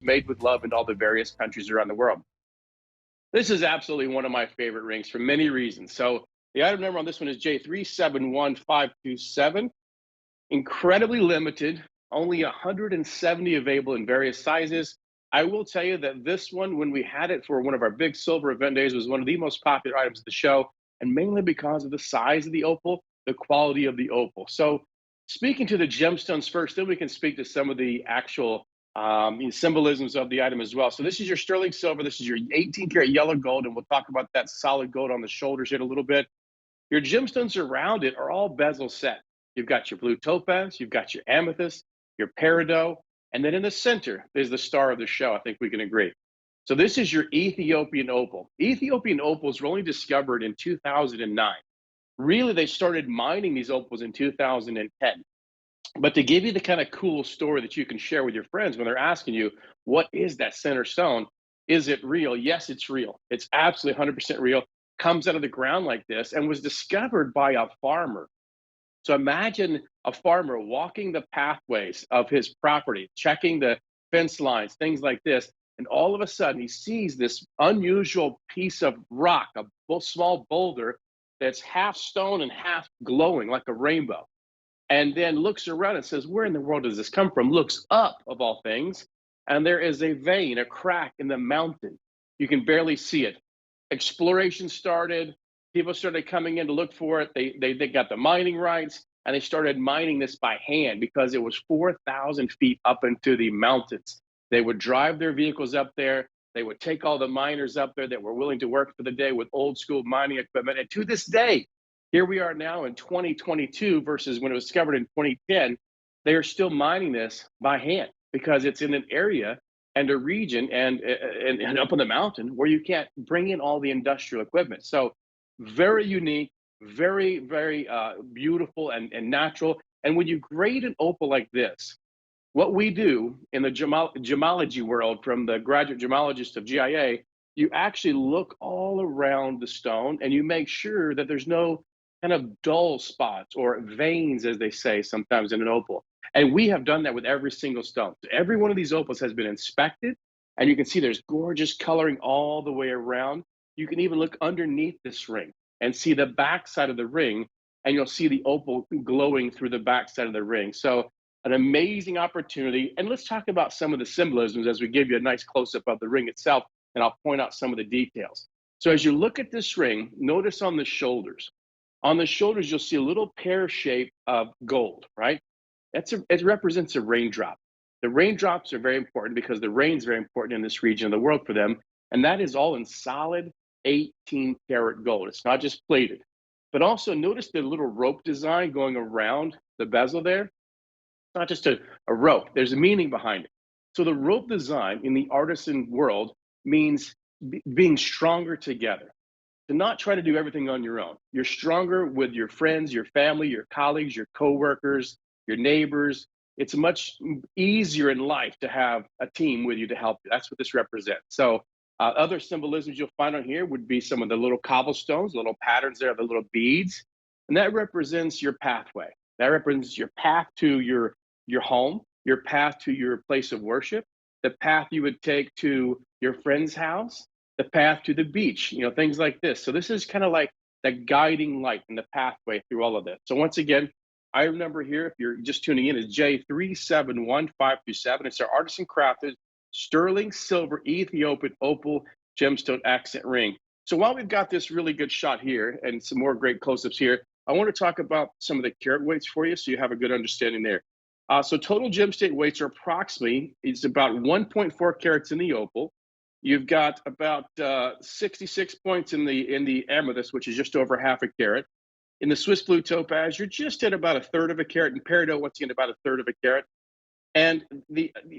made with love in all the various countries around the world. This is absolutely one of my favorite rings for many reasons. So the item number on this one is J371527. Incredibly limited, only 170 available in various sizes. I will tell you that this one, when we had it for one of our big silver event days, was one of the most popular items of the show, and mainly because of the size of the opal, the quality of the opal. So, speaking to the gemstones first, then we can speak to some of the actual symbolisms of the item as well. So, this is your sterling silver. This is your 18 karat yellow gold, and we'll talk about that solid gold on the shoulders in a little bit. Your gemstones around it are all bezel set. You've got your blue topaz, you've got your amethyst, your peridot, and then in the center is the star of the show. I think we can agree. So this is your Ethiopian opal. Ethiopian opals were only discovered in 2009. Really, they started mining these opals in 2010. But to give you the kind of cool story that you can share with your friends when they're asking you, what is that center stone? Is it real? Yes, it's real. It's absolutely 100% real. Comes out of the ground like this and was discovered by a farmer. So imagine a farmer walking the pathways of his property, checking the fence lines, things like this. And all of a sudden, he sees this unusual piece of rock, a small boulder that's half stone and half glowing like a rainbow. And then looks around and says, where in the world does this come from? Looks up, of all things, and there is a vein, a crack in the mountain. You can barely see it. Exploration started. People started coming in to look for it. They got the mining rights, and they started mining this by hand because it was 4,000 feet up into the mountains. They would drive their vehicles up there. They would take all the miners up there that were willing to work for the day with old school mining equipment. And to this day, here we are now in 2022 versus when it was discovered in 2010. They are still mining this by hand because it's in an area and a region and up on the mountain where you can't bring in all the industrial equipment. So very unique, very beautiful and natural. And when you grade an opal like this, what we do in the gemology world, from the graduate gemologist of GIA, you actually look all around the stone and you make sure that there's no kind of dull spots or veins, as they say sometimes in an opal. And we have done that with every single stone. So every one of these opals has been inspected, and you can see there's gorgeous coloring all the way around. You can even look underneath this ring and see the backside of the ring, and you'll see the opal glowing through the backside of the ring. So an amazing opportunity. And let's talk about some of the symbolisms as we give you a nice close-up of the ring itself, and I'll point out some of the details. So as you look at this ring, notice on the shoulders. On the shoulders, you'll see a little pear shape of gold, right? It represents a raindrop. The raindrops are very important because the rain's very important in this region of the world for them. And that is all in solid 18 karat gold. It's not just plated. But also notice the little rope design going around the bezel there. It's not just a rope, there's a meaning behind it. So the rope design in the artisan world means being stronger together, to not try to do everything on your own. You're stronger with your friends, your family, your colleagues, your coworkers, your neighbors. It's much easier in life to have a team with you to help you. That's what this represents. So other symbolisms you'll find on here would be some of the little cobblestones, little patterns there, the little beads. And that represents your pathway. That represents your path to your home, your path to your place of worship, the path you would take to your friend's house, the path to the beach, things like this. So this is kind of like the guiding light in the pathway through all of this. So once again, item number here, if you're just tuning in, is J371527. It's our artisan crafted sterling silver Ethiopian opal gemstone accent ring. So while we've got this really good shot here and some more great close-ups here, I want to talk about some of the carat weights for you so you have a good understanding there. So total gemstone weights are approximately, it's about 1.4 carats in the opal. You've got about 66 points in the amethyst, which is just over half a carat. In the Swiss blue topaz, you're just at about a third of a carat. And peridot, once again, about a third of a carat. And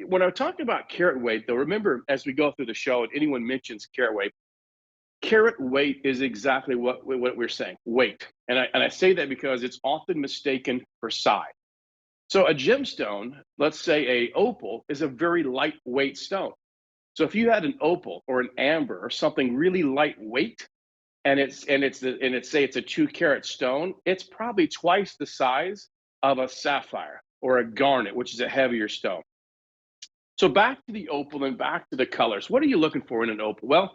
when I'm talking about carat weight, though, remember, as we go through the show and anyone mentions carat weight is exactly what we're saying, weight. And I say that because it's often mistaken for size. So a gemstone, let's say a opal, is a very lightweight stone. So if you had an opal or an amber or something really lightweight, and it's say it's a 2 carat stone, it's probably twice the size of a sapphire or a garnet, which is a heavier stone. So back to the opal and back to the colors. What are you looking for in an opal? Well,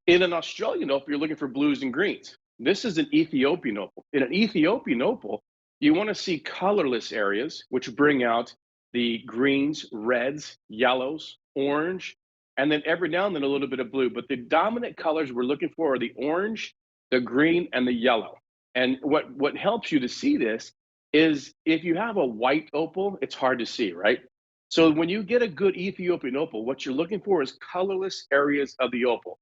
in an Australian opal, you're looking for blues and greens. This is an Ethiopian opal. In an Ethiopian opal, you want to see colorless areas, which bring out the greens, reds, yellows, orange, and then every now and then a little bit of blue. But the dominant colors we're looking for are the orange, the green, and the yellow. And what helps you to see this is if you have a white opal, it's hard to see, right? So when you get a good Ethiopian opal, what you're looking for is colorless areas of the opal.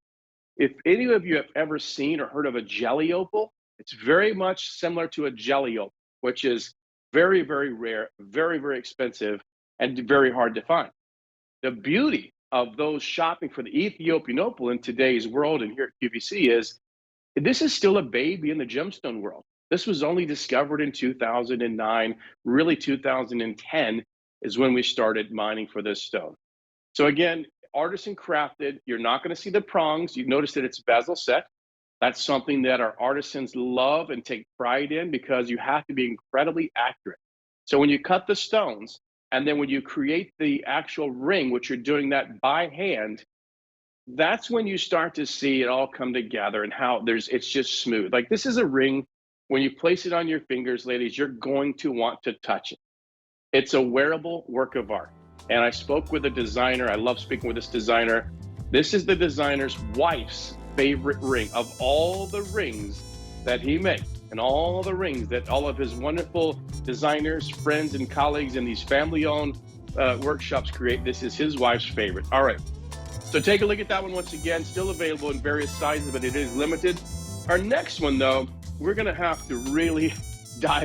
If any of you have ever seen or heard of a jelly opal, it's very much similar to a jelly opal, which is very, very rare, very, very expensive, and very hard to find. The beauty of those shopping for the Ethiopian opal in today's world and here at QVC is this is still a baby in the gemstone world. This was only discovered in 2009, really 2010 is when we started mining for this stone. So again, artisan crafted, you're not going to see the prongs. You notice that it's bezel set. That's something that our artisans love and take pride in because you have to be incredibly accurate. So when you cut the stones, and then when you create the actual ring, which you're doing that by hand, that's when you start to see it all come together and how it's just smooth. Like this is a ring, when you place it on your fingers, ladies, you're going to want to touch it. It's a wearable work of art. And I spoke with a designer. I love speaking with this designer. This is the designer's wife's favorite ring of all the rings that he makes and all the rings that all of his wonderful designers, friends, and colleagues in these family-owned workshops create. This is his wife's favorite. All right. So take a look at that one once again. Still available in various sizes, but it is limited. Our next one, though, we're going to have to really